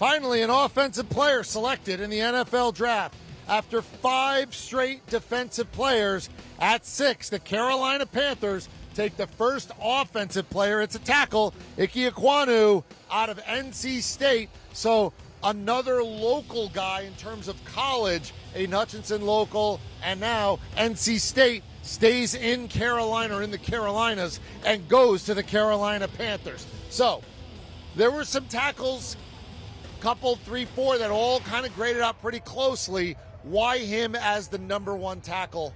Finally, an offensive player selected in the NFL draft. After 5 straight defensive players at 6, the Carolina Panthers take the first offensive player. It's a tackle, Ikem Ekwonu, out of NC State. So another local guy in terms of college, a Hutchinson local, and now NC State stays in Carolina, or in the Carolinas, and goes to the Carolina Panthers. So there were some tackles, couple, 3, 4, that all kind of graded out pretty closely. Why him as the #1 tackle,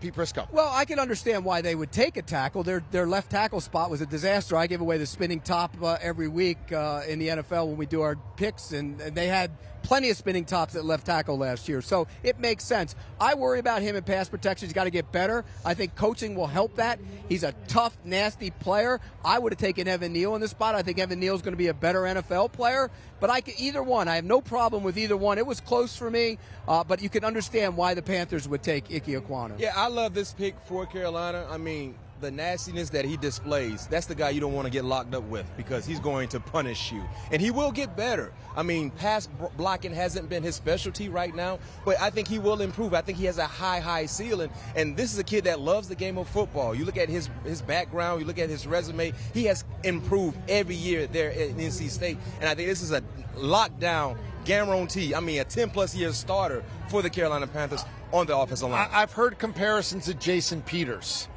Pete Prisco? Well, I can understand why they would take a tackle. Their left tackle spot was a disaster. I give away the spinning top every week in the NFL when we do our picks, and they had plenty of spinning tops at left tackle last year. So it makes sense. I worry about him in pass protection. He's got to get better. I think coaching will help that. He's a tough, nasty player. I would have taken Evan Neal in this spot. I think Evan Neal's going to be a better NFL player. But either one. I have no problem with either one. It was close for me, but you can understand why the Panthers would take Ikem Ekwonu. Yeah, I love this pick for Carolina. I mean, the nastiness that he displays, that's the guy you don't want to get locked up with, because he's going to punish you. And he will get better. I mean, pass blocking hasn't been his specialty right now, but I think he will improve. I think he has a high ceiling. And this is a kid that loves the game of football. You look at his background, you look at his resume, he has improved every year there at NC State. And I think this is a lockdown guarantee. I mean, a 10-plus year starter for the Carolina Panthers on the offensive line. I've heard comparisons to Jason Peters.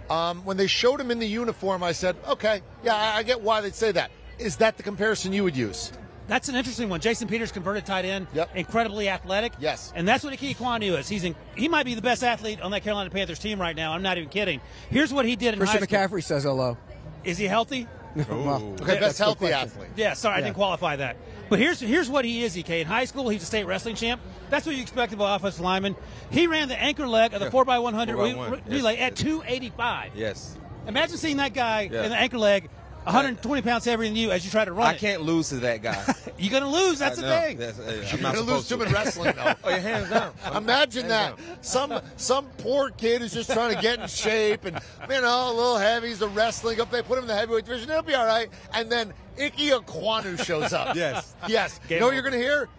When they showed him in the uniform, I said, okay, yeah, I get why they'd say that. Is that the comparison you would use? That's an interesting one. Jason Peters, converted tight end, Yep. Incredibly athletic. Yes. And that's what Ikem Ekwonu is. He might be the best athlete on that Carolina Panthers team right now. I'm not even kidding. Here's what he did in high Christian school. McCaffrey says hello. Is he healthy? Well, Okay, best healthy athlete. Yeah, sorry, I didn't qualify that. But here's what he is, EK. In high school, he's a state wrestling champ. That's what you expect of an offensive lineman. He ran the anchor leg of the 4x100 relay at 285. Yes. Imagine seeing that guy in the anchor leg, 120 pounds heavier than you, as you try to run I can't lose to that guy. You're going to lose. That's the thing. You're going to lose to him in wrestling, though. Oh, your hands down. Imagine that. Some poor kid who's just trying to get in shape and, a little heavy. He's a wrestling up. They put him in the heavyweight division. He'll be all right. And then Ikem Ekwonu shows up. Yes. Yes. You know what you're going to hear?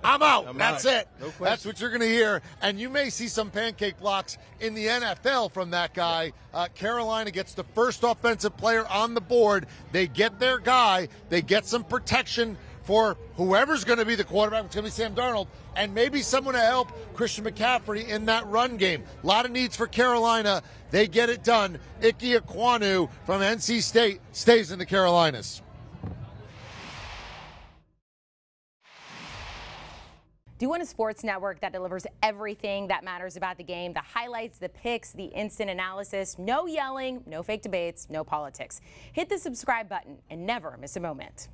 I'm out. That's it. No question. That's what you're going to hear. And you may see some pancake blocks in the NFL from that guy. Carolina gets the first offensive player on the board. They get their guy. They get some protection for whoever's going to be the quarterback. It's going to be Sam Darnold. And maybe someone to help Christian McCaffrey in that run game. A lot of needs for Carolina. They get it done. Ikem Ekwonu from NC State stays in the Carolinas. Do you want a sports network that delivers everything that matters about the game? The highlights, the picks, the instant analysis, no yelling, no fake debates, no politics. Hit the subscribe button and never miss a moment.